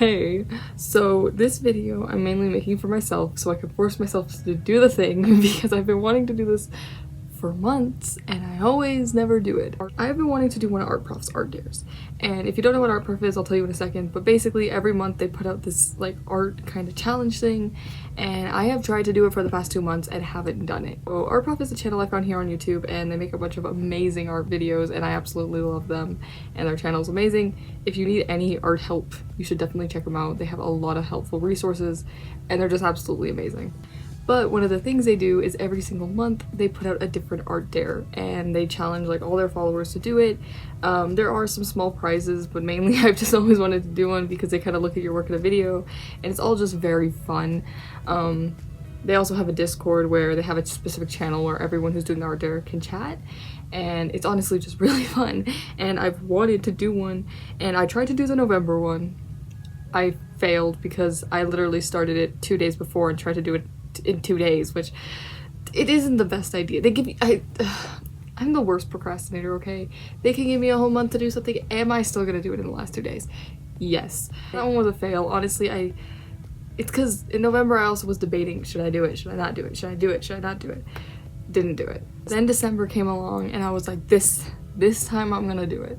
Okay, so this video I'm mainly making for myself so I can force myself to do the thing because I've been wanting to do this for months and I always never do it. I've been wanting to do one of Art Prof's art dares, and if you don't know what Art Prof is, I'll tell you in a second, but basically every month they put out this like art kind of challenge thing, and I have tried to do it for the past 2 months and haven't done it. So Art Prof is a channel I found here on YouTube, and they make a bunch of amazing art videos and I absolutely love them, and their channel is amazing. If you need any art help, you should definitely check them out. They have a lot of helpful resources and they're just absolutely amazing. But one of the things they do is every single month they put out a different art dare and they challenge like all their followers to do it. There are some small prizes, but mainly I've just always wanted to do one because they kind of look at your work in a video and it's all just very fun. They also have a Discord where they have a specific channel where everyone who's doing the art dare can chat, and it's honestly just really fun, and I've wanted to do one, and I tried to do the November one. I failed because I literally started it 2 days before and tried to do it in 2 days, which it isn't the best idea. They give me I'm the worst procrastinator, okay? They can give me a whole month to do something. Am I still gonna do it in the last 2 days? Yes. That one was a fail. Honestly, it's because in November I also was debating, should I do it? Should I not do it? Should I do it? Should I not do it? Didn't do it. Then December came along and I was like, this time I'm gonna do it.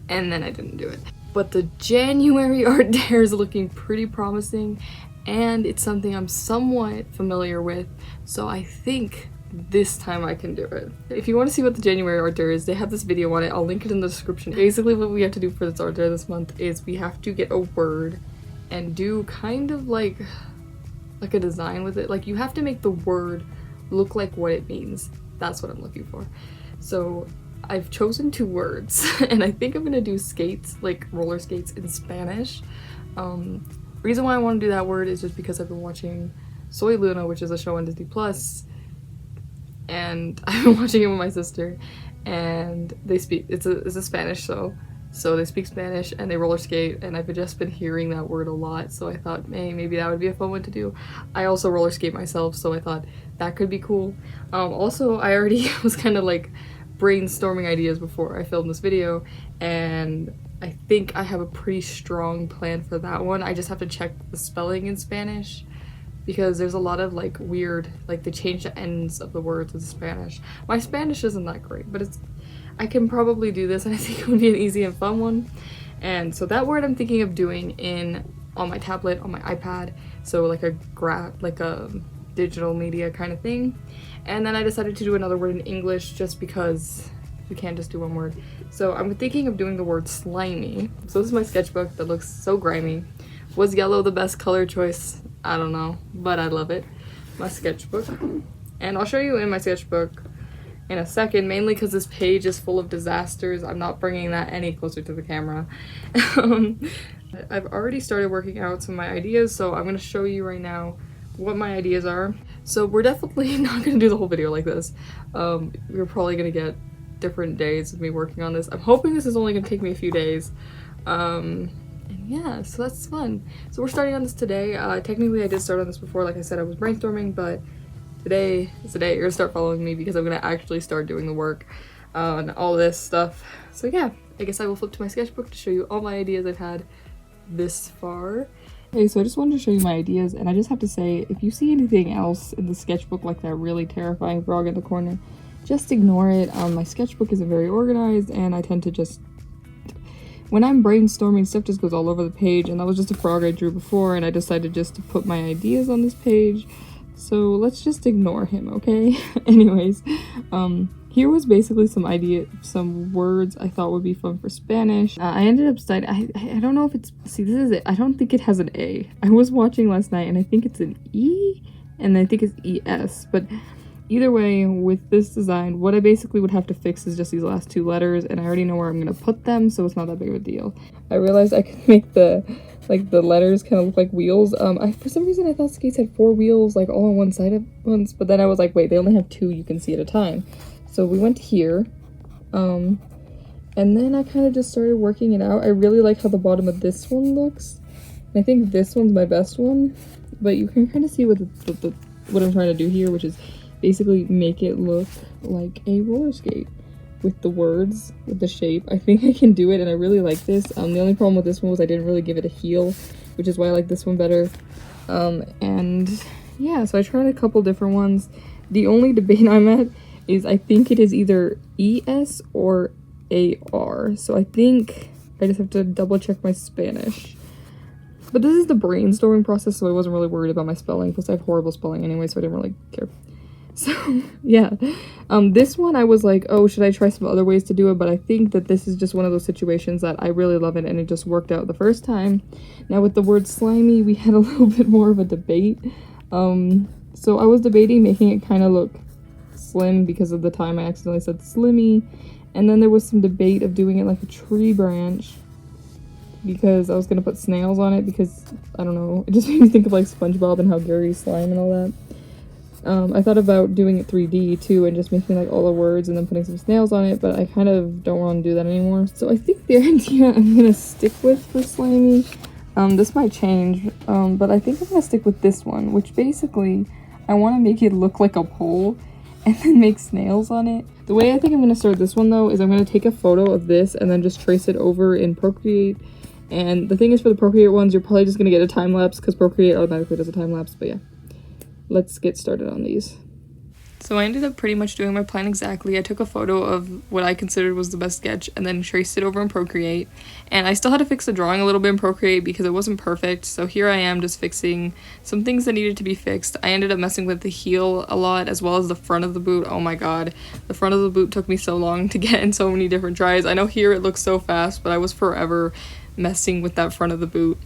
And then I didn't do it. But the January art dare is looking pretty promising, and it's something I'm somewhat familiar with, so I think this time I can do it. If you want to see what the January art dare is, they have this video on it. I'll link it in the description. Basically what we have to do for this art dare this month is we have to get a word and do kind of like a design with it. Like, you have to make the word look like what it means. That's what I'm looking for. So I've chosen 2 words and I think I'm gonna do skates, like roller skates in Spanish. Reason why I want to do that word is just because I've been watching Soy Luna, which is a show on Disney Plus, and I've been watching it with my sister, and they speak, it's a Spanish show, so they speak Spanish and they roller skate, and I've just been hearing that word a lot, so I thought, hey, maybe that would be a fun one to do. I also roller skate myself, so I thought that could be cool. Also, I already was kind of like brainstorming ideas before I filmed this video, and I think I have a pretty strong plan for that one. I just have to check the spelling in Spanish because there's a lot of like weird, like they change the ends of the words in Spanish. My Spanish isn't that great, but I can probably do this, and I think it would be an easy and fun one. And so that word I'm thinking of doing on my tablet, on my iPad, so like a digital media kind of thing. And then I decided to do another word in English just because you can't just do one word. So I'm thinking of doing the word slimy. So this is my sketchbook that looks so grimy. Was yellow the best color choice? I don't know, but I love it. My sketchbook. And I'll show you in my sketchbook in a second, mainly because this page is full of disasters. I'm not bringing that any closer to the camera. I've already started working out some of my ideas, so I'm going to show you right now what my ideas are. So we're definitely not going to do the whole video like this. We're probably going to get different days of me working on this. I'm hoping this is only going to take me a few days. And yeah, so that's fun. So we're starting on this today. Technically I did start on this before, like I said, I was brainstorming, but today is the day you're gonna start following me because I'm gonna actually start doing the work on all this stuff. So yeah, I guess I will flip to my sketchbook to show you all my ideas I've had this far. Okay, so I just wanted to show you my ideas, and I just have to say, if you see anything else in the sketchbook like that really terrifying frog in the corner, just ignore it. My sketchbook isn't very organized, and I tend to just, when I'm brainstorming, stuff just goes all over the page, and that was just a frog I drew before, and I decided just to put my ideas on this page, so let's just ignore him, okay? Anyways, here was basically some words I thought would be fun for Spanish. I ended up studying, I don't know if it's, see, this is it, I don't think it has an A. I was watching last night, and I think it's an E, and I think it's ES, but either way, with this design, what I basically would have to fix is just these last 2 letters, and I already know where I'm gonna put them, so it's not that big of a deal. I realized I could make the letters kind of look like wheels. For some reason I thought skates had 4 wheels, like all on one side at once, but then I was like, wait, they only have 2 you can see at a time. So we went here, and then I kind of just started working it out. I really like how the bottom of this one looks, and I think this one's my best one, but you can kind of see what what I'm trying to do here, which is basically make it look like a roller skate. with the words, with the shape. I think I can do it, and I really like this. The only problem with this one was I didn't really give it a heel, which is why I like this one better. And yeah, so I tried a couple different ones. The only debate I'm at is I think it is either ES or AR. So I think I just have to double check my Spanish. But this is the brainstorming process, so I wasn't really worried about my spelling, plus I have horrible spelling anyway, so I didn't really care. So, yeah. This one I was like, oh, should I try some other ways to do it? But I think that this is just one of those situations that I really love it, and it just worked out the first time. Now, with the word slimy, we had a little bit more of a debate. So I was debating making it kind of look slim because of the time I accidentally said slimmy. And then there was some debate of doing it like a tree branch, because I was gonna put snails on it because, I don't know, it just made me think of like SpongeBob and how Gary's slime and all that. I thought about doing it 3D too and just making like all the words and then putting some snails on it, but I kind of don't want to do that anymore. So I think the idea I'm gonna stick with for slimy, this might change, but I think I'm gonna stick with this one, which basically I want to make it look like a pole and then make snails on it. The way I think I'm gonna start this one though is I'm gonna take a photo of this and then just trace it over in Procreate. And the thing is, for the Procreate ones, you're probably just gonna get a time lapse because Procreate automatically does a time lapse, but yeah. Let's get started on these. So I ended up pretty much doing my plan exactly. I took a photo of what I considered was the best sketch and then traced it over in Procreate. And I still had to fix the drawing a little bit in Procreate because it wasn't perfect. So here I am just fixing some things that needed to be fixed. I ended up messing with the heel a lot as well as the front of the boot. Oh my god. The front of the boot took me so long to get in so many different tries. I know here it looks so fast, but I was forever messing with that front of the boot.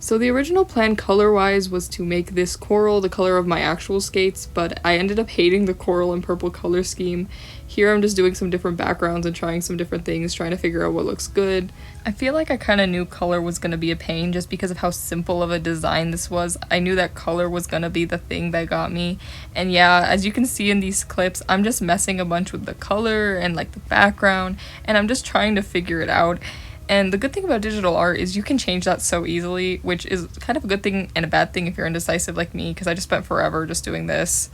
So the original plan color-wise was to make this coral the color of my actual skates, but I ended up hating the coral and purple color scheme. Here I'm just doing some different backgrounds and trying some different things, trying to figure out what looks good. I feel like I kind of knew color was going to be a pain just because of how simple of a design this was. I knew that color was going to be the thing that got me. And yeah, as you can see in these clips, I'm just messing a bunch with the color and like the background, and I'm just trying to figure it out. And the good thing about digital art is you can change that so easily, which is kind of a good thing and a bad thing if you're indecisive like me, because I just spent forever just doing this.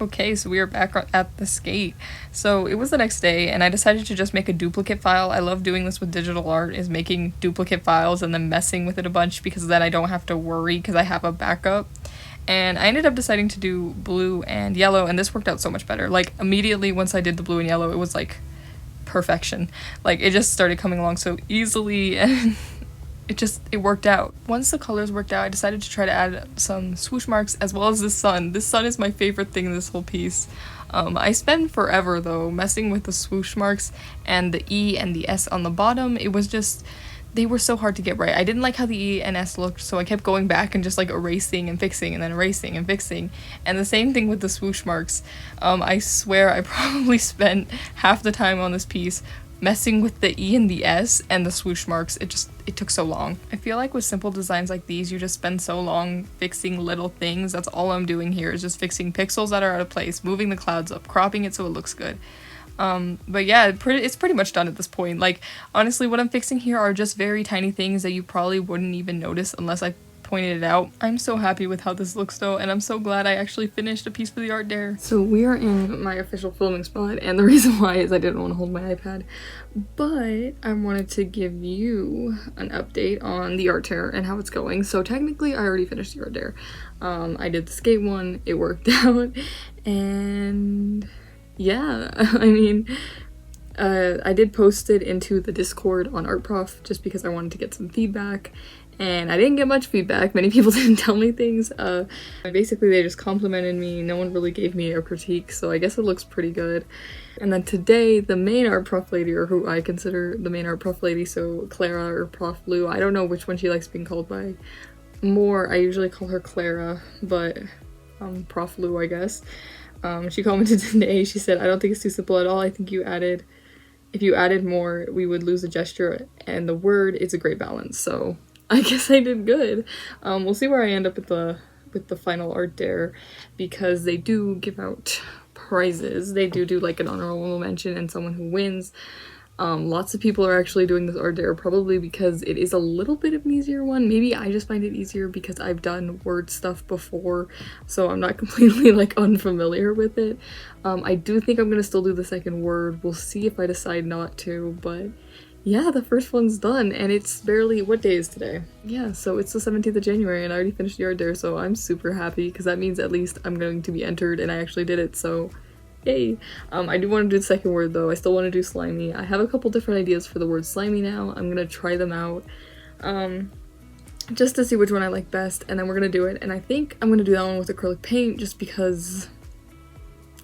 Okay, so we are back at the skate. So it was the next day, and I decided to just make a duplicate file. I love doing this with digital art, is making duplicate files and then messing with it a bunch, because then I don't have to worry because I have a backup. And I ended up deciding to do blue and yellow, and this worked out so much better. Like, immediately once I did the blue and yellow, it was like perfection. Like, it just started coming along so easily, and it worked out. Once the colors worked out, I decided to try to add some swoosh marks as well as the sun. This sun is my favorite thing in this whole piece. I spent forever though messing with the swoosh marks and the E and the S on the bottom. It was just, they were so hard to get right. I didn't like how the E and S looked, so I kept going back and just like erasing and fixing and then erasing and fixing. And the same thing with the swoosh marks. I swear I probably spent half the time on this piece messing with the E and the S and the swoosh marks. It took so long. I feel like with simple designs like these, you just spend so long fixing little things. That's all I'm doing here, is just fixing pixels that are out of place, moving the clouds up, cropping it so it looks good. But yeah, it's pretty much done at this point. Like, honestly, what I'm fixing here are just very tiny things that you probably wouldn't even notice unless I pointed it out. I'm so happy with how this looks though, and I'm so glad I actually finished a piece for the art dare. So we are in my official filming spot, and the reason why is I didn't want to hold my iPad, but I wanted to give you an update on the art dare and how it's going. So technically I already finished the art dare. I did the skate one, it worked out, and yeah, I mean, I did post it into the Discord on Prof just because I wanted to get some feedback, and I didn't get much feedback. Many people didn't tell me things. Basically they just complimented me. No one really gave me a critique, so I guess it looks pretty good. And then today, the main art prof lady, or who I consider the main art prof lady, so Clara or Prof Lou, I don't know which one she likes being called by more. I usually call her Clara, but Prof Lou, I guess. She commented today, she said, "I don't think it's too simple at all. I think if you added more, we would lose the gesture and the word. It's a great balance." So I guess I did good. We'll see where I end up with the final art dare, because they do give out prizes. They do like an honorable mention and someone who wins. Lots of people are actually doing this art dare, probably because it is a little bit of an easier one. Maybe I just find it easier because I've done word stuff before, so I'm not completely like unfamiliar with it. I do think I'm gonna still do the second word. We'll see if I decide not to, but yeah, the first one's done, and it's barely, what day is today? Yeah, so it's the 17th of January, and I already finished the art dare, so I'm super happy, because that means at least I'm going to be entered, and I actually did it, so yay. I do want to do the second word, though. I still want to do slimy. I have a couple different ideas for the word slimy now. I'm gonna try them out, just to see which one I like best, and then we're gonna do it, and I think I'm gonna do that one with acrylic paint, just because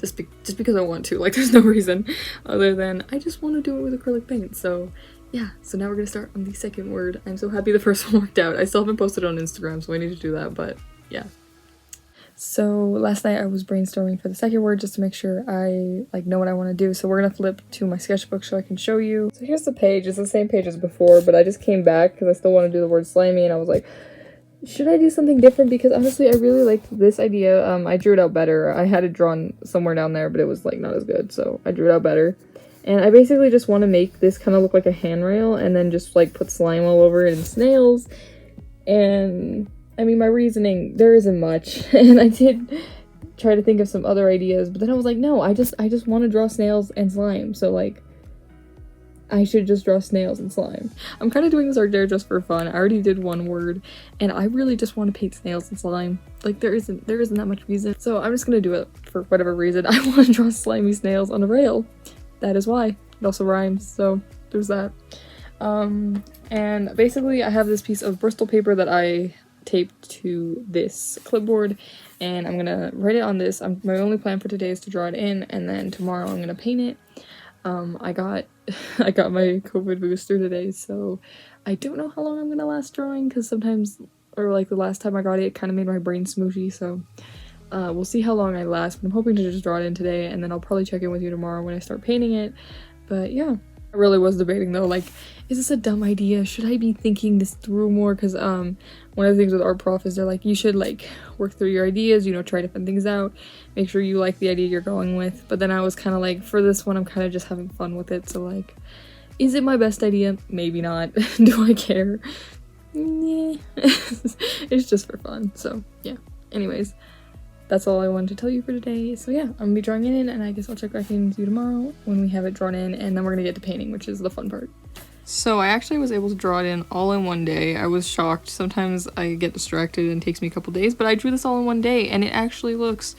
I want to. Like, there's no reason other than I just want to do it with acrylic paint. So yeah, so now we're gonna start on the second word. I'm so happy the first one worked out. I still haven't posted on Instagram, so I need to do that, but yeah. So last night I was brainstorming for the second word just to make sure I like know what I want to do. So we're gonna flip to my sketchbook so I can show you. So here's the page. It's the same page as before, but I just came back because I still want to do the word slimy, and I was like, should I do something different? Because honestly, I really liked this idea. I drew it out better. I had it drawn somewhere down there, but it was like not as good, so I drew it out better. And I basically just want to make this kind of look like a handrail, and then just like put slime all over it and snails. And I mean, my reasoning, there isn't much. And I did try to think of some other ideas, but then I was like, no, I just want to draw snails and slime. So like, I should just draw snails and slime. I'm kind of doing this art dare just for fun. I already did one word, and I really just want to paint snails and slime. Like, there isn't that much reason. So I'm just gonna do it for whatever reason. I want to draw slimy snails on a rail. That is why. It also rhymes, so there's that. And basically I have this piece of Bristol paper that I taped to this clipboard, and I'm gonna write it on this. My only plan for today is to draw it in, and then tomorrow I'm gonna paint it. I got my COVID booster today, so I don't know how long I'm gonna last drawing, because sometimes, or like the last time I got it, it kind of made my brain smooshy, so we'll see how long I last, but I'm hoping to just draw it in today, and then I'll probably check in with you tomorrow when I start painting it. But yeah, I really was debating though, like, is this a dumb idea? Should I be thinking this through more? Because one of the things with art prof is they're like, you should like work through your ideas, you know, try different things out, make sure you like the idea you're going with. But then I was kind of like, for this one, I'm kind of just having fun with it. So like, is it my best idea? Maybe not. Do I care? Yeah. It's just for fun. So yeah, anyways, that's all I wanted to tell you for today. So yeah, I'm gonna be drawing it in, and I guess I'll check back in with you tomorrow when we have it drawn in, and then we're gonna get to painting, which is the fun part. So I actually was able to draw it in all in one day. I was shocked. Sometimes I get distracted and it takes me a couple days, but I drew this all in one day, and it actually looks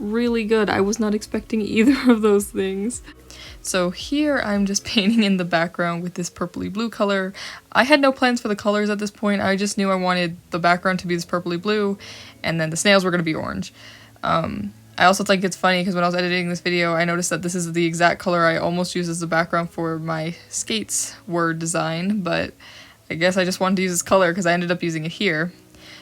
really good. I was not expecting either of those things. So here I'm just painting in the background with this purpley blue color. I had no plans for the colors at this point. I just knew I wanted the background to be this purpley blue, and then the snails were going to be orange. I also think it's funny because when I was editing this video, I noticed that this is the exact color I almost used as the background for my skates word design, but I guess I just wanted to use this color because I ended up using it here.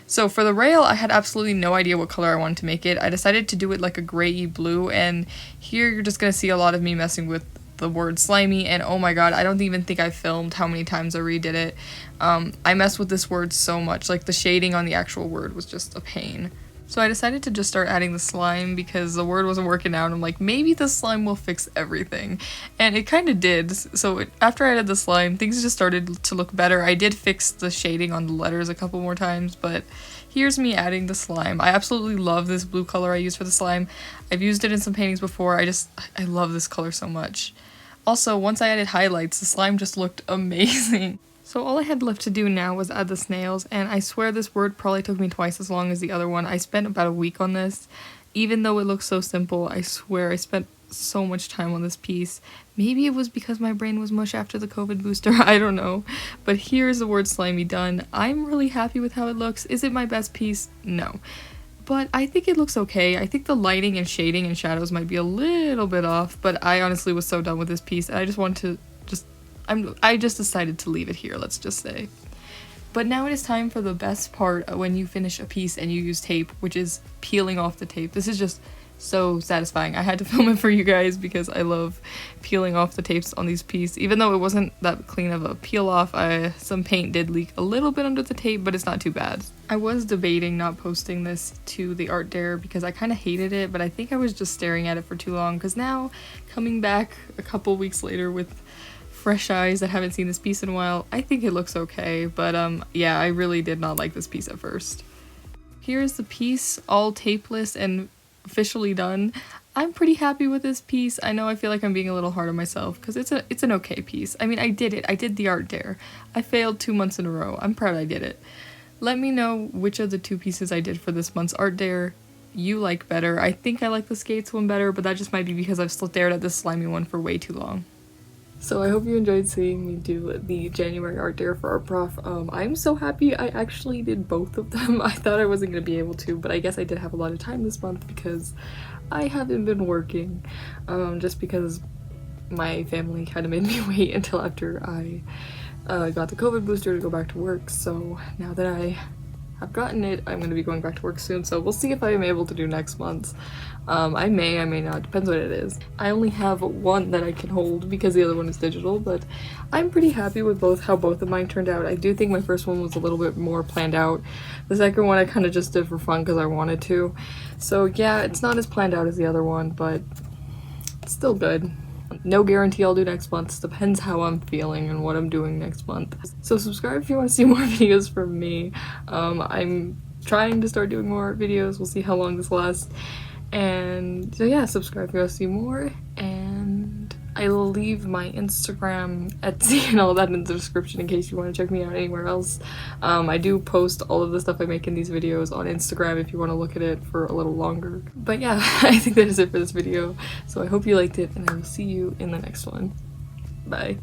So for the rail, I had absolutely no idea what color I wanted to make it. I decided to do it like a grey blue, and here you're just going to see a lot of me messing with the word slimy, and oh my god, I don't even think I filmed how many times I redid it. I messed with this word so much, like the shading on the actual word was just a pain. So I decided to just start adding the slime because the word wasn't working out. I'm like, maybe the slime will fix everything. And it kind of did. So after I added the slime, things just started to look better. I did fix the shading on the letters a couple more times, but here's me adding the slime. I absolutely love this blue color I used for the slime. I've used it in some paintings before. I love this color so much. Also, once I added highlights, the slime just looked amazing. So all I had left to do now was add the snails, and I swear this word probably took me twice as long as the other one. I spent about a week on this. Even though it looks so simple, I swear I spent so much time on this piece. Maybe it was because my brain was mush after the COVID booster, I don't know. But here's the word slimy done. I'm really happy with how it looks. Is it my best piece? No. But I think it looks okay. I think the lighting and shading and shadows might be a little bit off, but I honestly was so done with this piece, and I just wanted to I just decided to leave it here, let's just say. But now it is time for the best part when you finish a piece and you use tape, which is peeling off the tape. This is just so satisfying. I had to film it for you guys because I love peeling off the tapes on these pieces. Even though it wasn't that clean of a peel off, some paint did leak a little bit under the tape, but it's not too bad. I was debating not posting this to the art dare because I kind of hated it, but I think I was just staring at it for too long, because now coming back a couple weeks later with fresh eyes that haven't seen this piece in a while, I think it looks okay, but yeah, I really did not like this piece at first. Here's the piece, all tapeless and officially done. I'm pretty happy with this piece. I know I feel like I'm being a little hard on myself because it's an okay piece. I mean, I did it. I did the art dare. I failed 2 months in a row. I'm proud I did it. Let me know which of the 2 pieces I did for this month's art dare you like better. I think I like the skates one better, but that just might be because I've stared at this slimy one for way too long. So I hope you enjoyed seeing me do the January art dare for our prof. I'm so happy I actually did both of them. I thought I wasn't going to be able to, but I guess I did have a lot of time this month because I haven't been working, just because my family kind of made me wait until after I got the COVID booster to go back to work. So now that I have gotten it, I'm going to be going back to work soon, so we'll see if I am able to do next month. I may not, depends what it is. I only have one that I can hold because the other one is digital, but I'm pretty happy with how both of mine turned out. I do think my first one was a little bit more planned out. The second one I kind of just did for fun because I wanted to. So yeah, it's not as planned out as the other one, but it's still good. No guarantee I'll do next month. Depends how I'm feeling and what I'm doing next month. So subscribe if you want to see more videos from me. I'm trying to start doing more videos. We'll see how long this lasts. And so yeah, subscribe if you want to see more. And I will leave my Instagram, Etsy, and all that in the description in case you want to check me out anywhere else. I do post all of the stuff I make in these videos on Instagram if you want to look at it for a little longer. But yeah, I think that is it for this video. So I hope you liked it, and I will see you in the next one. Bye.